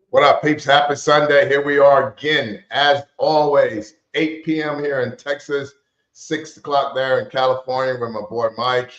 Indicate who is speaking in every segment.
Speaker 1: What up, peeps? Happy Sunday. Here we are again, as always, 8 p.m. here in Texas, 6 o'clock there in California with my boy Mike.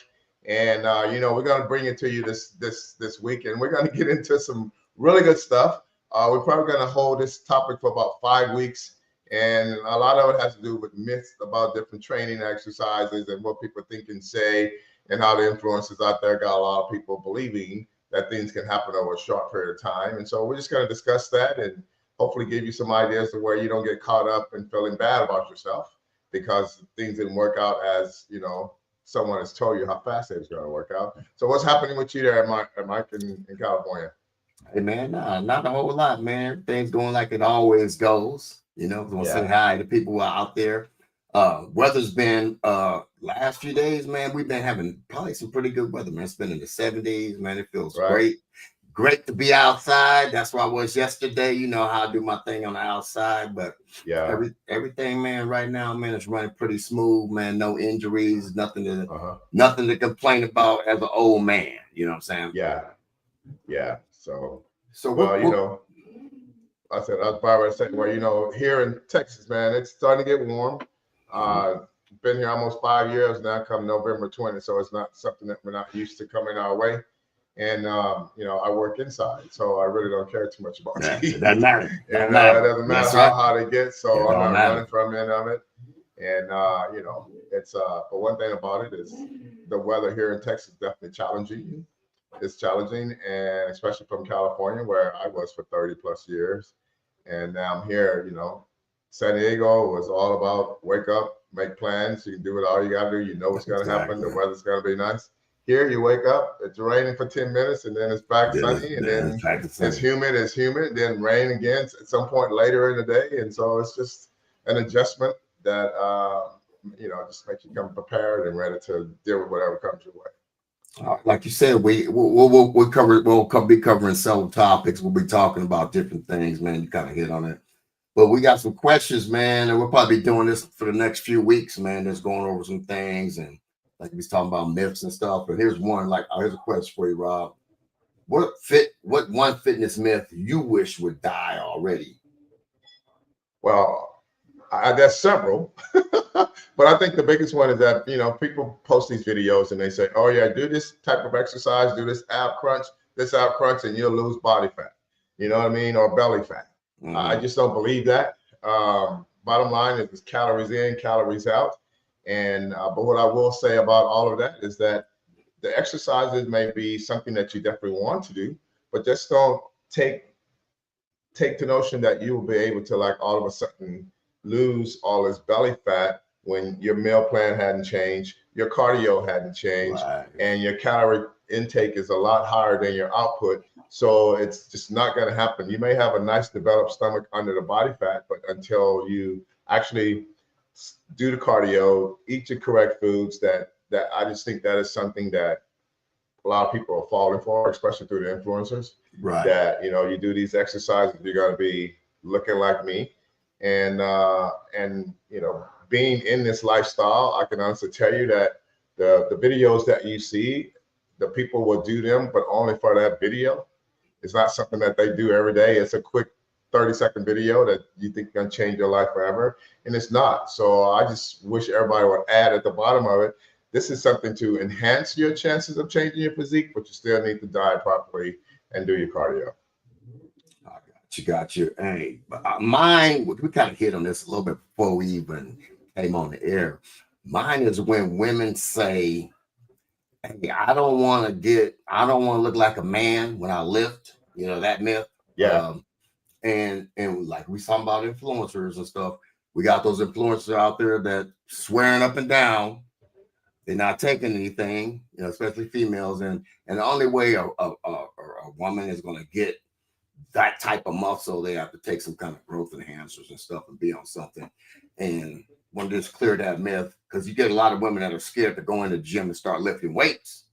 Speaker 1: And we're gonna bring it to you this weekend. We're gonna get into some really good stuff. We're probably gonna hold this topic for about 5 weeks, and a lot of it has to do with myths about different training exercises and what people think and say, and how the influences out there got a lot of people believing that things can happen over a short period of time. And so we're just going to discuss that and hopefully give you some ideas to where you don't get caught up in feeling bad about yourself because things didn't work out as, someone has told you how fast it's going to work out. So what's happening with you there, Mike in California?
Speaker 2: Hey man, not a whole lot, man. Things going like it always goes. Want to say hi to people who are out there. Weather's been last few days, man. We've been having probably some pretty good weather, man. It's been in the 70s, man. It feels great. Great to be outside. That's where I was yesterday. You know how I do my thing on the outside, but everything, man, right now, man, it's running pretty smooth, man. No injuries, nothing to complain about as an old man. You know what I'm saying?
Speaker 1: Yeah. So I said, I was about to say, here in Texas, man, it's starting to get warm. Been here almost 5 years now, come November 20th, so it's not something that we're not used to coming our way. And, I work inside, so I really don't care too much about heat.
Speaker 2: It doesn't matter.
Speaker 1: And it doesn't matter how hot it gets, so I'm not running from any of it. And, it's, but one thing about it is the weather here in Texas is definitely challenging. It's challenging, and especially from California, where I was for 30 plus years. And now I'm here, San Diego was all about wake up, make plans. You can do what all you got to do. You know what's going to happen. The weather's going to be nice. Here, you wake up, it's raining for 10 minutes, and then it's back sunny, and then it's humid, then rain again at some point later in the day. And so it's just an adjustment that, just makes you come prepared and ready to deal with whatever comes your way.
Speaker 2: Like you said, we'll be covering several topics. We'll be talking about different things, man. You kind of hit on it, but we got some questions, man, and we'll probably be doing this for the next few weeks, man. Just going over some things, and like we was talking about myths and stuff. But here's one. Here's a question for you, Rob. What one fitness myth you wish would die already?
Speaker 1: Well, there's several, but I think the biggest one is that, people post these videos and they say, oh yeah, do this type of exercise, do this ab crunch, and you'll lose body fat, you know what I mean? Or belly fat. Mm-hmm. I just don't believe that. Bottom line is calories in, calories out. And, but what I will say about all of that is that the exercises may be something that you definitely want to do, but just don't take the notion that you will be able to all of a sudden lose all this belly fat when your meal plan hadn't changed, your cardio hadn't changed, and your calorie intake is a lot higher than your output. So it's just not going to happen. You may have a nice developed stomach under the body fat, but until you actually do the cardio, eat the correct foods, that I just think that is something that a lot of people are falling for, especially through the influencers. Right. That, you do these exercises, you're going to be looking like me. And being in this lifestyle, I can honestly tell you that the videos that you see, the people will do them, but only for that video. It's not something that they do every day. It's a quick 30-second video that you think is going to change your life forever, and it's not. So I just wish everybody would add at the bottom of it, this is something to enhance your chances of changing your physique, but you still need to diet properly and do your cardio.
Speaker 2: Got you. Hey, mine, we kind of hit on this a little bit before we even came on the air. Mine is when women say, hey, I don't want to look like a man when I lift, that myth.
Speaker 1: Yeah.
Speaker 2: And like we talking about influencers and stuff, we got those influencers out there that swearing up and down they're not taking anything, especially females. And the only way a woman is going to get that type of muscle, they have to take some kind of growth enhancers and stuff and be on something. And want to just clear that myth, because you get a lot of women that are scared to go in the gym and start lifting weights.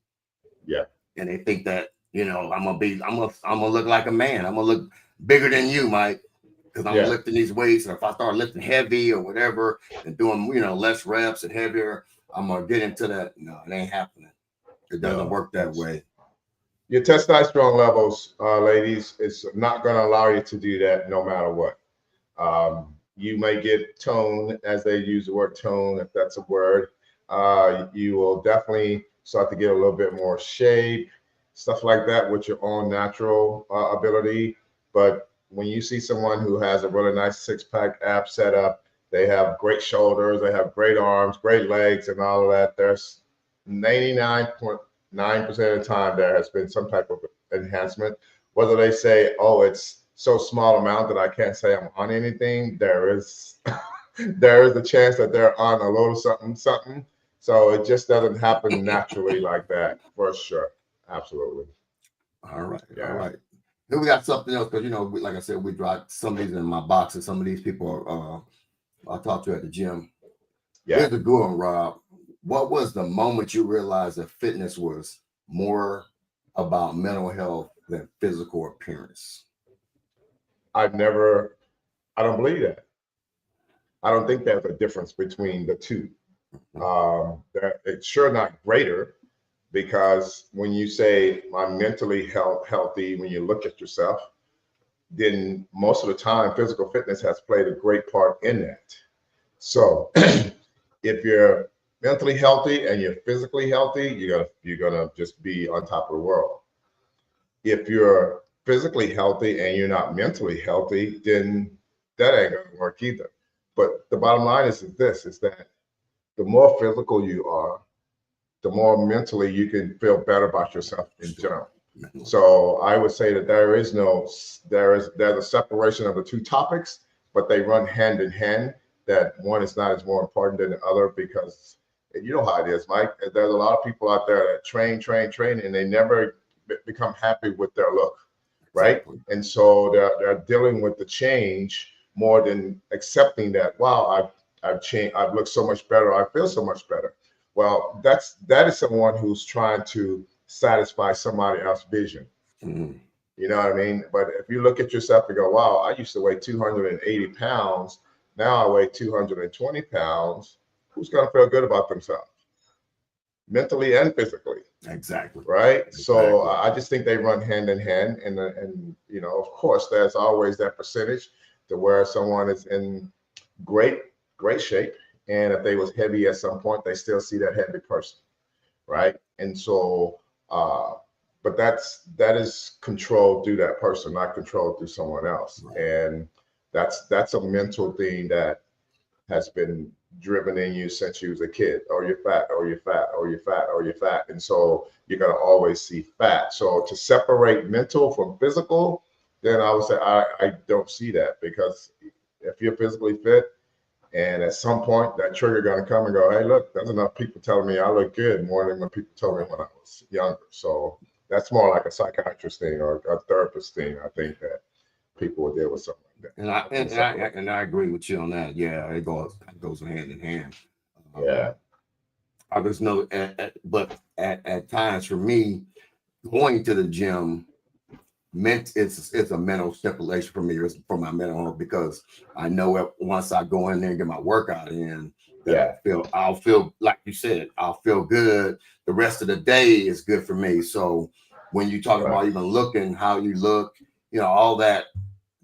Speaker 1: Yeah.
Speaker 2: And they think that, I'm gonna look like a man. I'm gonna look bigger than you, Mike, because I'm lifting these weights. And if I start lifting heavy or whatever and doing, less reps and heavier, I'm gonna get into that. No, it ain't happening. It doesn't work that way.
Speaker 1: Your testosterone levels, ladies, is not going to allow you to do that no matter what. You may get tone, as they use the word tone, if that's a word. You will definitely start to get a little bit more shape, stuff like that with your own natural ability. But when you see someone who has a really nice six-pack ab setup, they have great shoulders, they have great arms, great legs, and all of that, there's 99.9% of the time there has been some type of enhancement. Whether they say, oh, it's so small amount that I can't say I'm on anything, there is there is a chance that they're on a little something, something. So it just doesn't happen naturally like that, for sure. Absolutely.
Speaker 2: All right, all
Speaker 1: Yeah.
Speaker 2: right. Then we got something else because like I said, we dropped some of these in my box, and some of these people I talked to at the gym.
Speaker 1: Yeah.
Speaker 2: Here's a good one, Rob. What was the moment you realized that fitness was more about mental health than physical appearance?
Speaker 1: I don't believe that. I don't think there's a difference between the two. It's sure not greater, because when you say I'm mentally healthy, when you look at yourself, then most of the time physical fitness has played a great part in that. So if you're mentally healthy and you're physically healthy, you're gonna just be on top of the world. If you're physically healthy and you're not mentally healthy, then that ain't gonna work either. But the bottom line is that the more physical you are, the more mentally you can feel better about yourself in general. So I would say that there's a separation of the two topics, but they run hand in hand. That one is not as more important than the other, because you know how it is, Mike. There's a lot of people out there that train, and they never become happy with their look, right?
Speaker 2: Exactly.
Speaker 1: And so they're dealing with the change more than accepting that. Wow, I've changed. I've looked so much better. I feel so much better. Well, that is someone who's trying to satisfy somebody else's vision.
Speaker 2: Mhm.
Speaker 1: You know what I mean? But if you look at yourself and go, wow, I used to weigh 280 pounds. Now I weigh 220 pounds. Who's going to feel good about themselves, mentally and physically?
Speaker 2: Exactly.
Speaker 1: Right. So
Speaker 2: Exactly.
Speaker 1: I just think they run hand in hand. And, of course, there's always that percentage to where someone is in great, great shape. And if they was heavy at some point, they still see that heavy person. Right. And so, but that is controlled through that person, not controlled through someone else.
Speaker 2: Right.
Speaker 1: And that's a mental thing that has been driven in you since you was a kid. Or you're fat, or you're fat, or you're fat, or you're fat. And so you're gonna always see fat. So to separate mental from physical, then I would say I don't see that, because if you're physically fit, and at some point, that trigger gonna come and go, hey, look, there's enough people telling me I look good more than when people told me when I was younger. So that's more like a psychiatrist thing or a therapist thing. I think that people will deal with something like
Speaker 2: And I
Speaker 1: that.
Speaker 2: and, and I and I agree with you on that. Yeah, it goes hand in hand.
Speaker 1: Yeah,
Speaker 2: I just know, but at times for me, going to the gym meant it's a mental stipulation for me, for my mental health, because I know once I go in there and get my workout in, that
Speaker 1: yeah,
Speaker 2: I'll feel like you said, I'll feel good. The rest of the day is good for me. So when you talk
Speaker 1: right,
Speaker 2: about even looking, how you look, all that,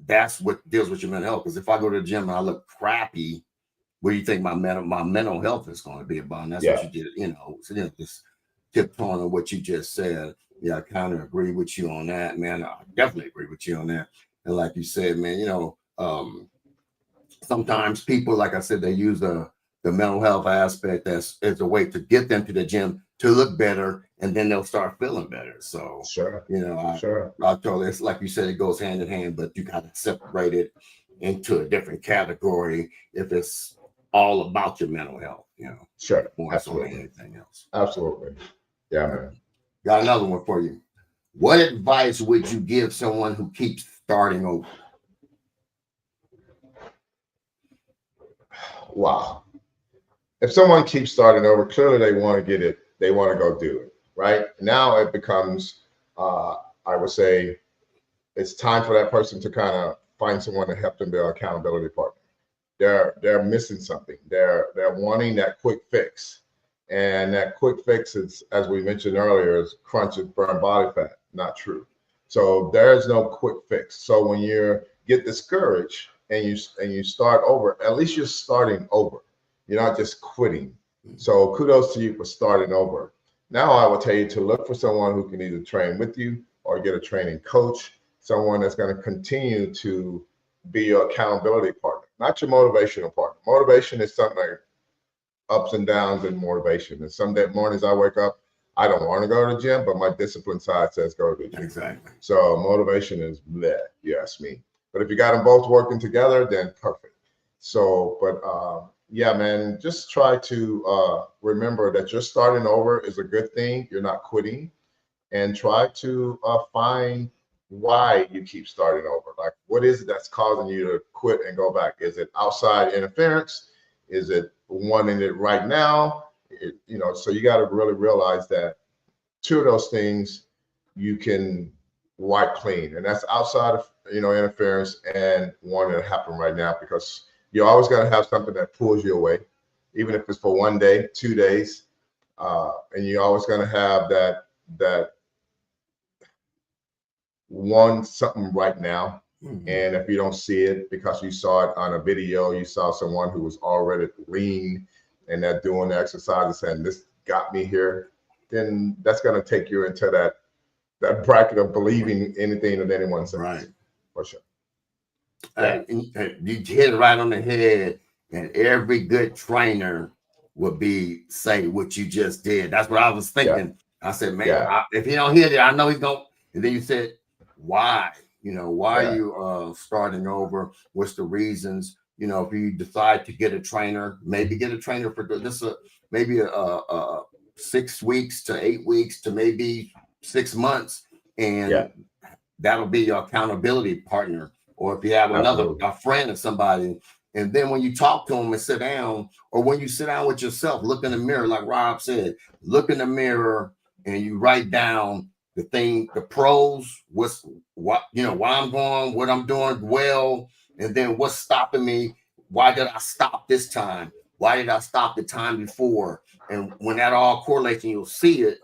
Speaker 2: that's what deals with your mental health. Because if I go to the gym and I look crappy, what do you think my mental health is going to be about? And that's what
Speaker 1: yeah,
Speaker 2: you did, so just tiptoeing on what you just said. Yeah, I kind of agree with you on that, man. I definitely agree with you on that. And like you said, man, sometimes people, like I said, they use the mental health aspect as a way to get them to the gym to look better, and then they'll start feeling better. So,
Speaker 1: sure,
Speaker 2: I
Speaker 1: sure,
Speaker 2: totally, it's like you said, it goes hand in hand, but you got to separate it into a different category if it's all about your mental health,
Speaker 1: sure,
Speaker 2: more so than
Speaker 1: absolutely,
Speaker 2: anything else.
Speaker 1: absolutely. Yeah, man.
Speaker 2: Got another one for you. What advice would you give someone who keeps starting over?
Speaker 1: Wow. If someone keeps starting over, clearly they want to get it. They want to go do it. Right now, it becomes, I would say, it's time for that person to kind of find someone to help them be an accountability partner. They're missing something. They're wanting that quick fix, and that quick fix is, as we mentioned earlier, is crunch and burn body fat. not true. So there's no quick fix. So when you get discouraged and you start over, at least you're starting over. You're not just quitting. So kudos to you for starting over. Now I will tell you to look for someone who can either train with you or get a training coach, someone that's going to continue to be your accountability partner, not your motivational partner. Motivation is something like ups and downs in motivation. And some mornings I wake up, I don't want to go to the gym, but my discipline side says go to the gym.
Speaker 2: Exactly.
Speaker 1: So motivation is bleh, you ask me. But if you got them both working together, then perfect. So, but yeah, man, just try to remember that you're starting over is a good thing. You're not quitting, and try to find why you keep starting over. Like, what is it that's causing you to quit and go back? Is it outside interference? Is it wanting it right now? So you got to really realize that two of those things you can wipe clean, and that's outside of interference and wanting it to happen right now, because you're always going to have something that pulls you away, even if it's for 1 day, 2 days, and you're always going to have that want something right now. Mm-hmm. And if you don't see it because you saw it on a video, you saw someone who was already lean and they're doing the exercise and this got me here, then that's going to take you into that bracket of believing anything that anyone says.
Speaker 2: Right.
Speaker 1: For sure.
Speaker 2: Yeah. You hit it right on the head, and every good trainer would say what you just did. That's what I was thinking. Yeah. I said, man, if he don't hear it, I know he's going. And then you said, why? Why are you starting over? What's the reasons? If you decide to get a trainer, maybe get a trainer for this, maybe a 6 weeks to 8 weeks to maybe 6 months, and that'll be your accountability partner. Or if you have a friend or somebody, and then when you talk to them and sit down, or when you sit down with yourself, look in the mirror, like Rob said, look in the mirror and you write down the pros, why I'm going, what I'm doing well, and then what's stopping me. Why did I stop this time? Why did I stop the time before? And when that all correlates and you'll see it,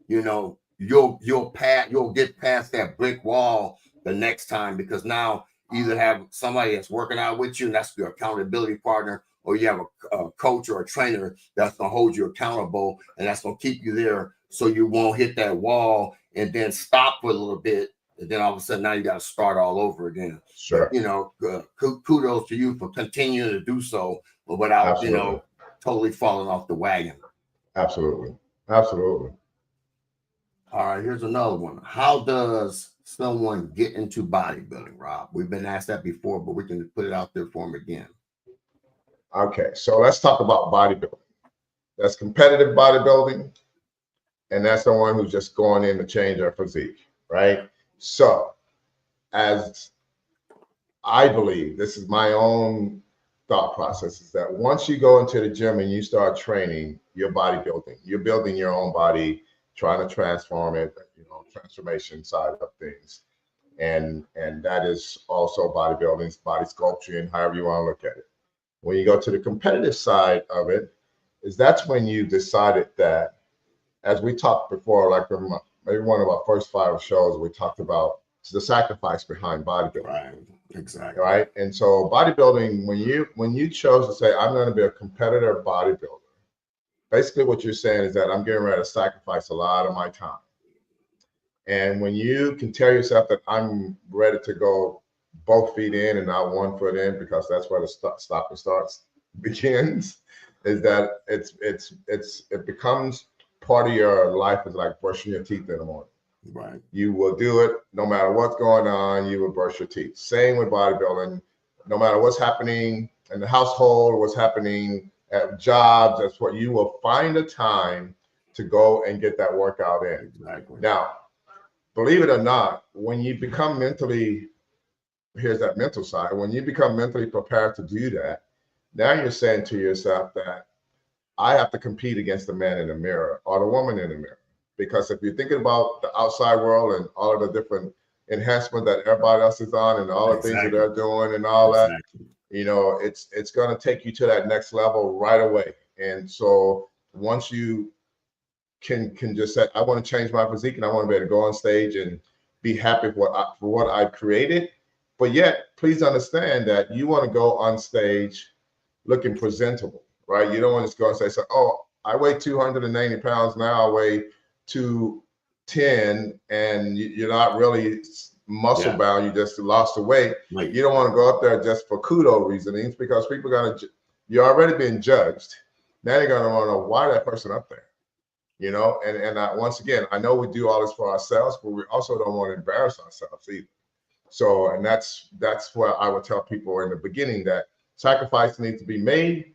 Speaker 2: you'll get past that brick wall the next time, because now either have somebody that's working out with you, and that's your accountability partner, or you have a coach or a trainer that's going to hold you accountable, and that's going to keep you there so you won't hit that wall and then stop for a little bit, and then all of a sudden now you got to start all over again.
Speaker 1: Sure.
Speaker 2: But, kudos to you for continuing to do so, but without totally falling off the wagon.
Speaker 1: Absolutely.
Speaker 2: All right, here's another one. How does someone get into bodybuilding, Rob? We've been asked that before, but we can put it out there for them again.
Speaker 1: Okay, so let's talk about bodybuilding. That's competitive bodybuilding, and that's the one who's just going in to change their physique, right? So, as I believe, this is my own thought process, is that once you go into the gym and you start training, you're bodybuilding. You're building your own body, trying to transform it, transformation side of things. And that is also bodybuilding, body sculpture, however you want to look at it. When you go to the competitive side of it, that's when you decided that, as we talked before, like maybe one of our first 5 shows, we talked about the sacrifice behind bodybuilding.
Speaker 2: Right, exactly.
Speaker 1: Right. And so bodybuilding, when you chose to say, I'm going to be a competitive bodybuilder, basically what you're saying is that I'm getting ready to sacrifice a lot of my time. And when you can tell yourself that I'm ready to go both feet in and not 1 foot in, because that's where the stop and starts begins, is that it becomes part of your life, is like brushing your teeth in the morning.
Speaker 2: Right.
Speaker 1: You will do it no matter what's going on. You will brush your teeth. Same with bodybuilding. No matter what's happening in the household, what's happening at jobs, that's what you will find a time to go and get that workout in.
Speaker 2: Exactly.
Speaker 1: Now, believe it or not, when you become mentally, here's that mental side, when you become mentally prepared to do that, now you're saying to yourself that I have to compete against the man in the mirror or the woman in the mirror. Because if you're thinking about the outside world and all of the different enhancement that everybody else is on and all the things that they're doing and all that, it's going to take you to that next level right away. And so once you can just say, I want to change my physique and I want to be able to go on stage and be happy for what I've created. But yet, please understand that you want to go on stage looking presentable, right? You don't want to just go and say, so, oh, I weigh 290 pounds, now I weigh 210, and you're not really muscle bound, you just lost the weight.
Speaker 2: Right.
Speaker 1: You don't want to go up there just for kudo reasonings, because people are gonna, you're already being judged. Now you're gonna want to know why that person up there, you know. And once again, I know we do all this for ourselves, but we also don't want to embarrass ourselves either. So, and that's where I would tell people in the beginning that sacrifice needs to be made.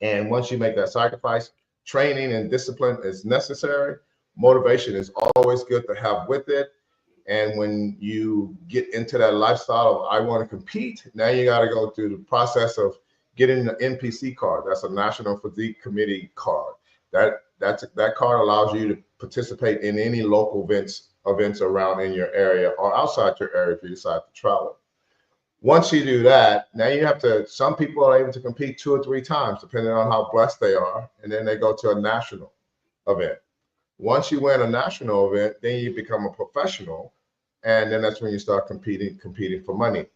Speaker 1: And once you make that sacrifice, training and discipline is necessary. Motivation is always good to have with it. And when you get into that lifestyle of I want to compete, now you got to go through the process of getting the NPC card. That's a National Physique Committee card. That card allows you to participate in any local events around in your area or outside your area if you decide to travel. Once you do that, now you have to, some people are able to compete 2 or 3 times, depending on how blessed they are. And then they go to a national event. Once you win a national event, then you become a professional. And then that's when you start competing for money.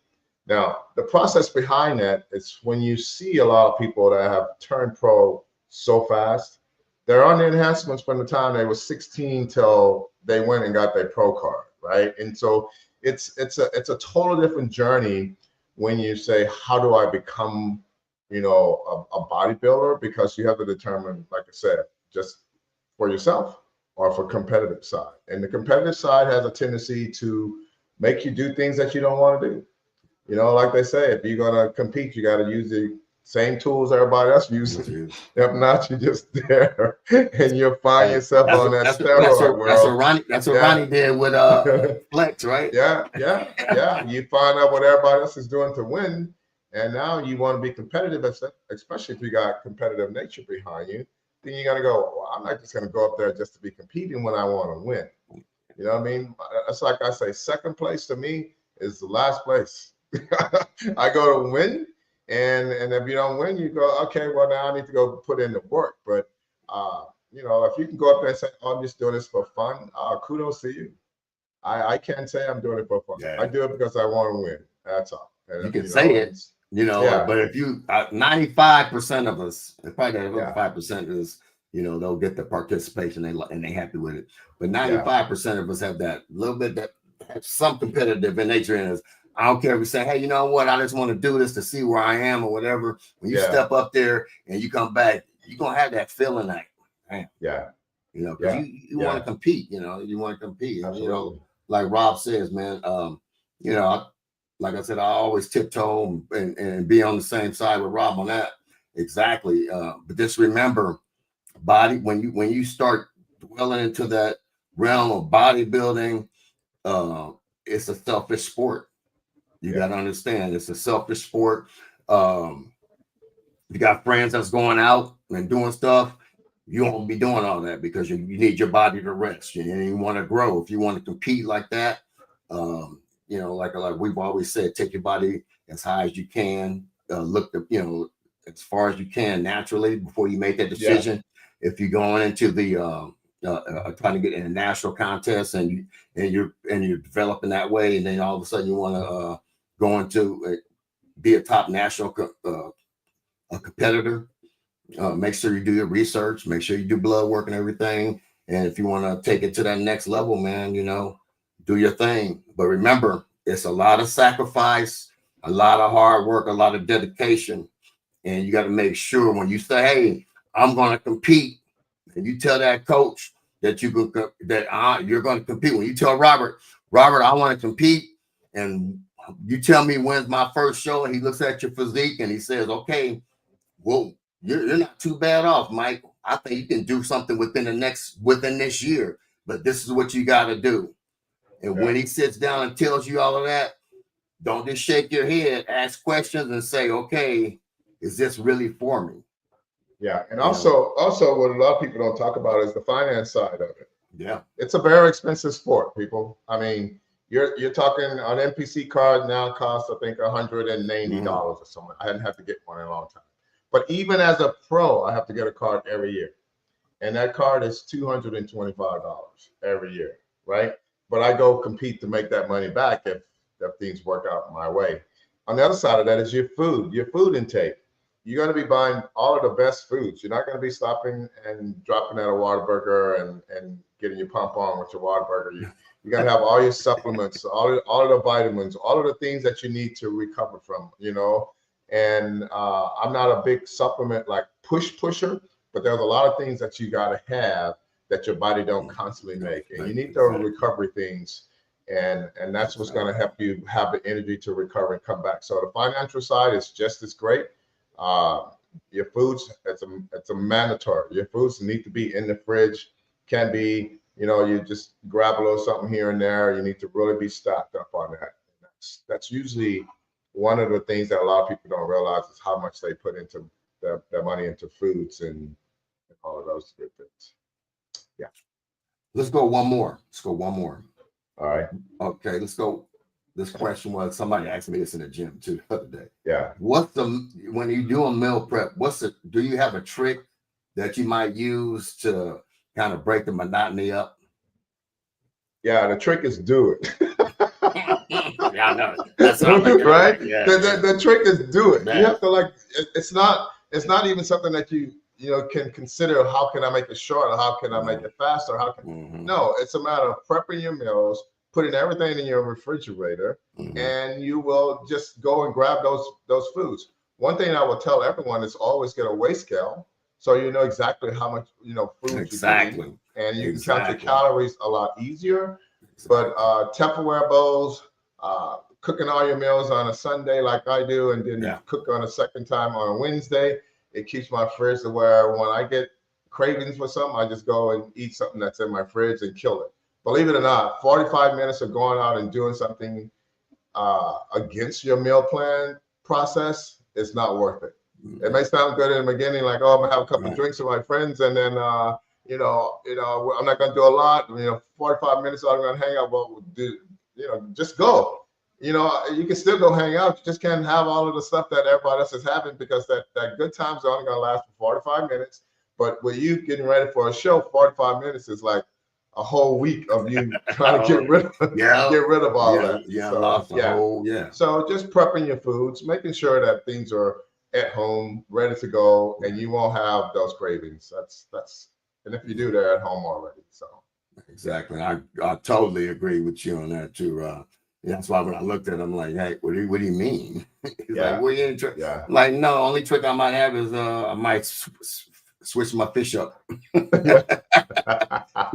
Speaker 1: Now, the process behind that is when you see a lot of people that have turned pro so fast, they're on the enhancements from the time they were 16 till they went and got their pro card, right? And so it's a total different journey when you say, how do I become, you know, a bodybuilder? Because you have to determine, like I said, just for yourself or for competitive side. And the competitive side has a tendency to make you do things that you don't want to do. You know, like they say, if you're gonna compete, you got to use the same tools everybody else uses. If not, you're just there and you'll find yourself on that steroid world.
Speaker 2: That's what Ronnie did with Flex, right?
Speaker 1: Yeah. You find out what everybody else is doing to win, and now you want to be competitive, especially if you got competitive nature behind you. Then you got to go, well, I'm not just going to go up there just to be competing when I want to win. You know what I mean? That's like I say, second place to me is the last place. I go to win. And if you don't win, you go, okay, well, now I need to go put in the work. But, you know, if you can go up there and say, oh, I'm just doing this for fun, kudos to you. I can't say I'm doing it for fun. Yeah. I do it because I want to win. That's all. And
Speaker 2: you can say it, you know, but if you, 95% of us, probably 5% is, you know, they'll get the participation and they happy with it. But 95% of us have that little bit, that have some competitive in nature in us. I don't care if we say, hey, you know what? I just want to do this to see where I am or whatever. When you step up there and you come back, you're going to have that feeling like, man.
Speaker 1: Yeah.
Speaker 2: You know, because you want to compete, you know, you want to compete. Absolutely. You know, like Rob says, man, you know, like I said, I always tiptoe and be on the same side with Rob on that. Exactly. But just remember, when you start dwelling into that realm of bodybuilding, it's a selfish sport. You got to understand, it's a selfish sport. You got friends that's going out and doing stuff. You won't be doing all that because you need your body to rest. And you want to grow. If you want to compete like that, you know, like we've always said, take your body as high as you can. Look, you know, as far as you can naturally before you make that decision. Yeah. If you're going into the trying to get in a national contest and you're developing that way, and then all of a sudden you want to going to be a top national a competitor, make sure you do your research, make sure you do blood work and everything. And if you want to take it to that next level, man, you know, do your thing. But remember, it's a lot of sacrifice, a lot of hard work, a lot of dedication. And you got to make sure when you say, hey, I'm going to compete, and you tell that coach that you're going to compete. When you tell Robert, I want to compete, and you tell me when's my first show, and he looks at your physique and he says, okay, well, you're not too bad off, Mike. I think you can do something within this year, but this is what you got to do. And when he sits down and tells you all of that, don't just shake your head, ask questions and say, okay, is this really for me?
Speaker 1: Yeah. And also what a lot of people don't talk about is the finance side of it.
Speaker 2: Yeah.
Speaker 1: It's a very expensive sport, people. I mean, you're talking an NPC card now costs, I think, $190 or something. I hadn't had to get one in a long time. But even as a pro, I have to get a card every year. and that card is $225 every year, right? But I go compete to make that money back if things work out my way. On the other side of that is your food intake. You're going to be buying all of the best foods. You're not going to be stopping and dropping at a Whataburger and getting your pump on with your Whataburger. You got to have all your supplements, all of the vitamins, all of the things that you need to recover from, you know. And I'm not a big supplement like pusher, but there's a lot of things that you got to have that your body don't constantly make, and you need those recovery things, and that's what's going to help you have the energy to recover and come back. So the financial side is just as great. Your foods, it's a mandatory. Your foods need to be in the fridge. Can be, you know, you just grab a little something here and there. You need to really be stocked up on that. That's usually one of the things that a lot of people don't realize is how much they put into their money into foods and all of those good things. Yeah.
Speaker 2: Let's go one more.
Speaker 1: All right.
Speaker 2: Okay, let's go. This question was, somebody asked me this in the gym too the other day.
Speaker 1: Yeah.
Speaker 2: When you do a meal prep, do you have a trick that you might use to kind of break the monotony up?
Speaker 1: Yeah, the trick is do it.
Speaker 2: Yeah, I know. That's what I'm
Speaker 1: right.
Speaker 2: Yeah.
Speaker 1: The trick is do it.
Speaker 2: Man.
Speaker 1: You have to like. It's not even something that you can consider. How can I make it short, or how can I make it faster? No, it's a matter of prepping your meals, putting everything in your refrigerator, and you will just go and grab those foods. One thing I will tell everyone is always get a weigh scale, so you know exactly how much food you eat, and you can count your calories a lot easier. But Tupperware bowls, cooking all your meals on a Sunday like I do, and then cook on a second time on a Wednesday, it keeps my fridge to where when I get cravings for something, I just go and eat something that's in my fridge and kill it. Believe it or not, 45 minutes of going out and doing something against your meal plan process is not worth it. It may sound good in the beginning, like, oh, I'm gonna have a couple of drinks with my friends, and then I'm not gonna do a lot. 45 minutes, I'm gonna hang out. Well, just go. You can still go hang out. You just can't have all of the stuff that everybody else is having, because that good times are only gonna last for 45 minutes. But with you getting ready for a show, 45 minutes is like a whole week of you trying to get rid of all that. So just prepping your foods, making sure that things are at home, ready to go, and you won't have those cravings. That's and if you do, they're at home already. So
Speaker 2: exactly, I totally agree with you on that too. That's why when I looked at him, I'm like, hey, what do you mean? He's like, what are you trick? I'm like, no, only trick I might have is I might switch my fish up. That's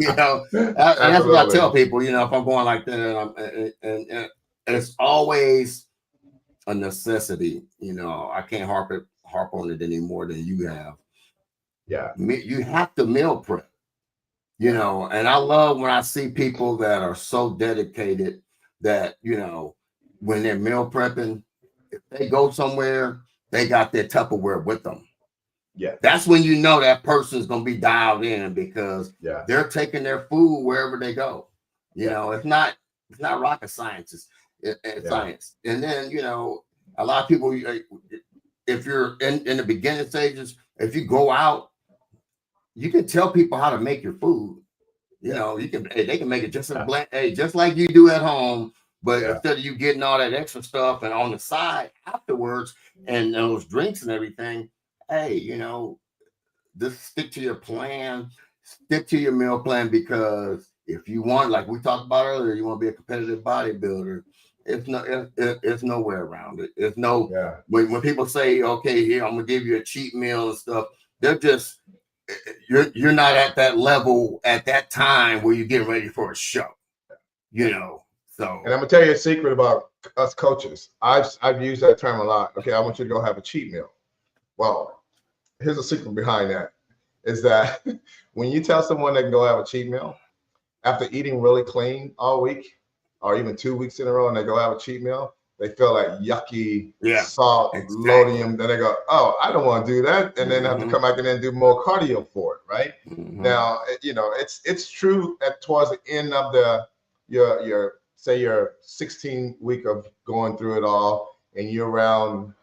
Speaker 2: what I tell people. If I'm going like that, and it's always a necessity. I can't harp on it any more than you have.
Speaker 1: Yeah,
Speaker 2: you have to meal prep. And I love when I see people that are so dedicated that when they're meal prepping, if they go somewhere, they got their Tupperware with them.
Speaker 1: Yeah,
Speaker 2: that's when that person's gonna be dialed in, because they're taking their food wherever they go. It's not rocket science. It's science. And then a lot of people, if you're in the beginning stages, if you go out, you can tell people how to make your food. They can make it just as bland, just like you do at home. But instead of you getting all that extra stuff and on the side afterwards and those drinks and everything, just stick to your plan, stick to your meal plan, because if you want, like we talked about earlier, you want to be a competitive bodybuilder, it's nowhere around it. It's when people say, okay, here, I'm gonna give you a cheat meal and stuff, they're just, you're not at that level at that time where you're getting ready for a show, So,
Speaker 1: and I'm gonna tell you a secret about us coaches. I've used that term a lot. Okay, I want you to go have a cheat meal. Well, here's a secret behind that, is that when you tell someone they can go have a cheat meal after eating really clean all week, or even 2 weeks in a row, and they go have a cheat meal, they feel like yucky salt, loading. Then they go, oh, I don't want to do that, and then have to come back and then do more cardio for it, right? Now, it's true at towards the end of your 16 week of going through it all, and you're around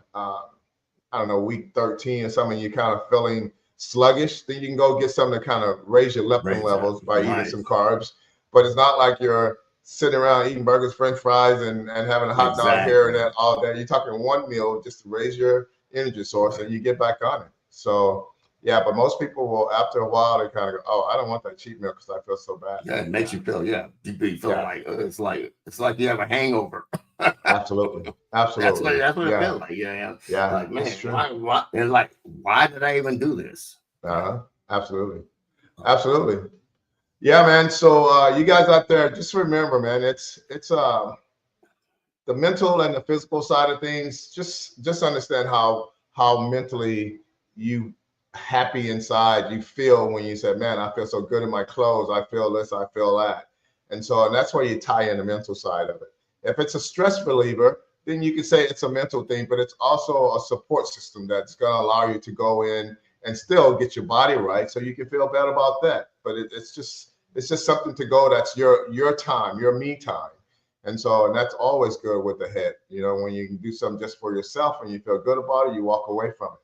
Speaker 1: week 13 or something, you're kind of feeling sluggish, then you can go get something to kind of raise your leptin levels by eating some carbs. But it's not like you're sitting around eating burgers, French fries, and having a hot dog here and there all day. You're talking one meal just to raise your energy source, and you get back on it. So yeah, but most people will, after a while, they kind of go, "Oh, I don't want that cheat meal because I feel so bad."
Speaker 2: Yeah, it makes you feel, you feel like it's like you have a hangover.
Speaker 1: Absolutely, absolutely.
Speaker 2: That's what it feels like. Yeah. Like, man,
Speaker 1: it's true.
Speaker 2: why? And like, why did I even do this?
Speaker 1: Absolutely, absolutely. Yeah, man. So you guys out there, just remember, man, it's the mental and the physical side of things. Just understand how mentally you happy inside you feel when you say, man, I feel so good in my clothes. I feel this, I feel that. And that's why you tie in the mental side of it. If it's a stress reliever, then you can say it's a mental thing, but it's also a support system that's going to allow you to go in and still get your body right, so you can feel better about that. But it's just something to go. That's your time, your me time. And that's always good with the head. When you can do something just for yourself and you feel good about it, you walk away from it.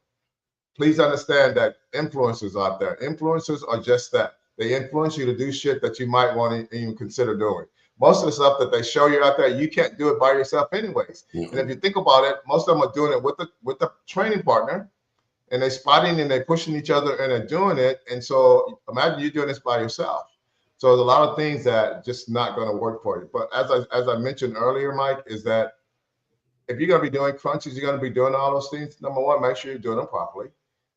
Speaker 1: Please understand that influencers out there, influencers are just that. They influence you to do shit that you might want to even consider doing. Most of the stuff that they show you out there, you can't do it by yourself anyways. And if you think about it, most of them are doing it with the training partner, and they're spotting and they're pushing each other and they're doing it. And so imagine you doing this by yourself. So there's a lot of things that just not going to work for you. But as I mentioned earlier, Mike, is that if you're going to be doing crunches, you're going to be doing all those things. Number one, make sure you're doing them properly.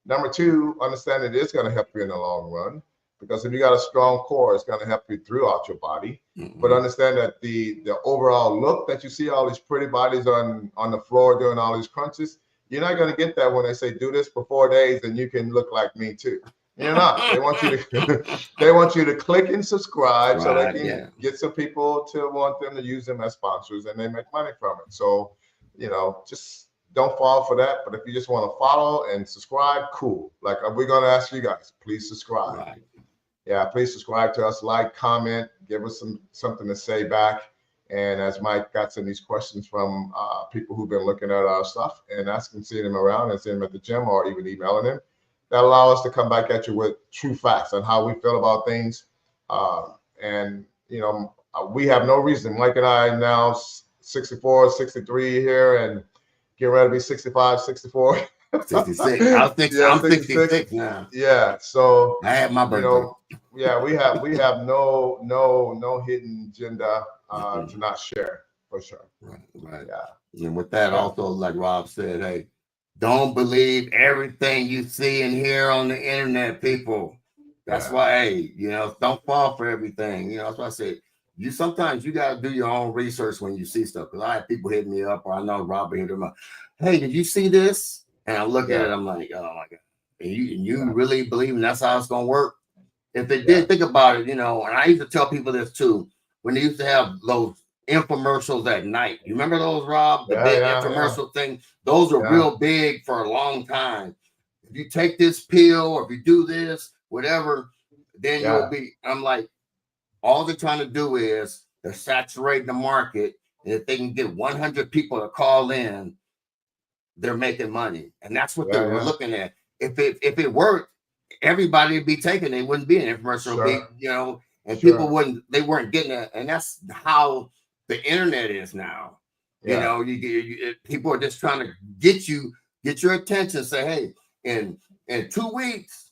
Speaker 1: Number two, understand it is going to help you in the long run, because if you got a strong core, it's going to help you throughout your body. But understand that the overall look that you see all these pretty bodies on the floor doing all these crunches, you're not going to get that when they say do this for 4 days and you can look like me too. You're not. They want you to click and subscribe so they can get some people to want them to use them as sponsors, and they make money from it. So, just don't fall for that. But if you just want to follow and subscribe, cool. Like, we're going to ask you guys, please subscribe.
Speaker 2: Right.
Speaker 1: Yeah, please subscribe to us, like, comment, give us something to say back. And as Mike got some of these questions from people who've been looking at our stuff and asking, seeing them around and seeing them at the gym or even emailing them, that allow us to come back at you with true facts on how we feel about things. We have no reason. Mike and I now 64, 63 here, and getting ready to be 65, 64.
Speaker 2: 66. I'm 66 now.
Speaker 1: Yeah. So
Speaker 2: I had my birthday.
Speaker 1: We have no hidden agenda to not share, for sure.
Speaker 2: Right.
Speaker 1: Yeah.
Speaker 2: And with that, also, like Rob said, hey, don't believe everything you see and hear on the internet, people. That's why, hey, don't fall for everything. That's why I say sometimes you got to do your own research when you see stuff. Because I have people hit me up, or I know Robert hit them up. Hey, did you see this? And I look at it, I'm like, oh my God. And you really believe that's how it's gonna work? If they did, think about it, and I used to tell people this too, when they used to have those infomercials at night. You remember those, Rob? The big infomercial thing? Those are real big for a long time. If you take this pill, or if you do this, whatever, then you'll be, I'm like, all they're trying to do is they're saturating the market. And if they can get 100 people to call in, they're making money. And that's what they're looking at. If it worked, everybody would be taking it. It wouldn't be an infomercial, and people weren't getting it. And that's how the internet is now. People are just trying to get your attention, say, hey, in 2 weeks,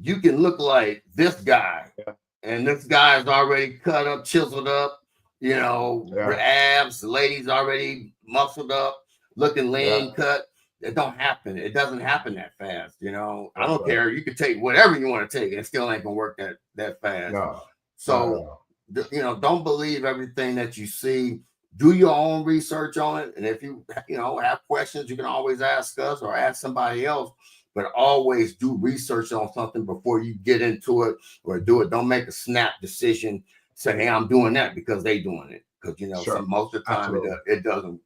Speaker 2: you can look like this guy. Yeah. And this guy's already cut up, chiseled up, abs, the lady's already muscled up, looking lean, cut. It don't happen. It doesn't happen that fast. I don't care. You can take whatever you want to take, and it still ain't gonna work that fast.
Speaker 1: No.
Speaker 2: So, don't believe everything that you see. Do your own research on it, and if you have questions, you can always ask us or ask somebody else. But always do research on something before you get into it or do it. Don't make a snap decision. Say, hey, I'm doing that because they doing it. Because most of the time it doesn't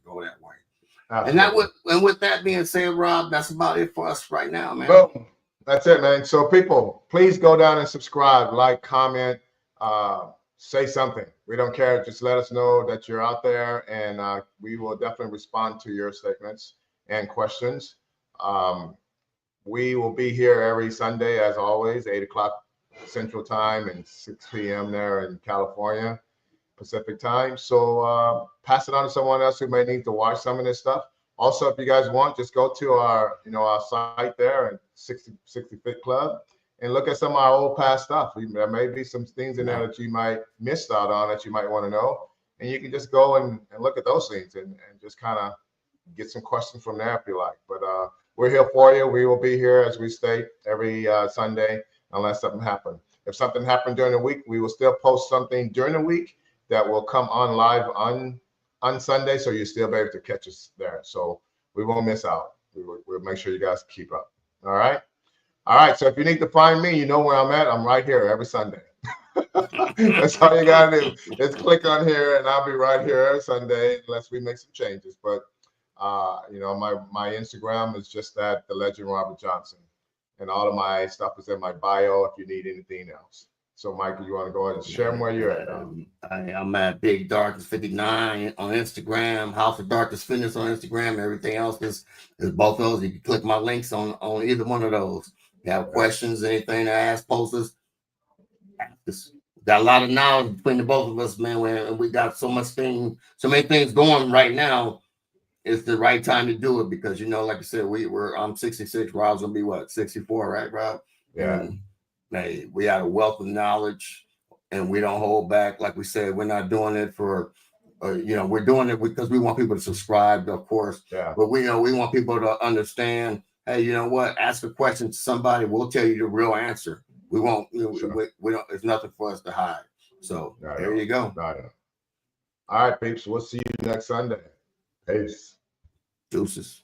Speaker 2: go that way. Absolutely. And with that being said, Rob, that's about it for us right now, man.
Speaker 1: Well, that's it, man. So people, please go down and subscribe, like, comment, say something. We don't care. Just let us know that you're out there, and we will definitely respond to your statements and questions. we will be here every Sunday, as always, 8 o'clock Central Time and 6 p.m. there in California, Pacific Time. So pass it on to someone else who may need to watch some of this stuff. Also, if you guys want, just go to our, our site there at 60 Fit Club and look at some of our old past stuff. There may be some things in there that you might miss out on that you might want to know. And you can just go and look at those things and just kind of get some questions from there if you like. But we're here for you. We will be here, as we state, every Sunday, unless something happens. If something happened during the week, we will still post something during the week that will come on live on Sunday, so you'll still be able to catch us there. So we won't miss out. We'll make sure you guys keep up. All right. All right. So if you need to find me, you know where I'm at. I'm right here every Sunday. That's all you gotta do. Just click on here, and I'll be right here every Sunday, unless we make some changes. But my Instagram is just that, the Legend Robert Johnson, and all of my stuff is in my bio if you need anything else. So, Michael, you want to go ahead and share them where you're at?
Speaker 2: I'm at Big Darkness 59 on Instagram, House of Darkness Fitness on Instagram. Everything else is both those. You can click my links on either one of those. If you have questions, anything to ask, post us. Got a lot of knowledge between the both of us, man. We got so many things going right now. It's the right time to do it because, like I said, I'm 66. Rob's gonna be what, 64, right, Rob?
Speaker 1: Yeah.
Speaker 2: And, hey, we have a wealth of knowledge, and we don't hold back. Like we said, we're not doing it for, we're doing it because we want people to subscribe, of course.
Speaker 1: Yeah.
Speaker 2: But we want people to understand. Hey, you know what? Ask a question to somebody. We'll tell you the real answer. We won't.
Speaker 1: Sure.
Speaker 2: We don't. There's nothing for us to hide. So there you go.
Speaker 1: All right, peeps. We'll see you next Sunday. Peace.
Speaker 2: Deuces.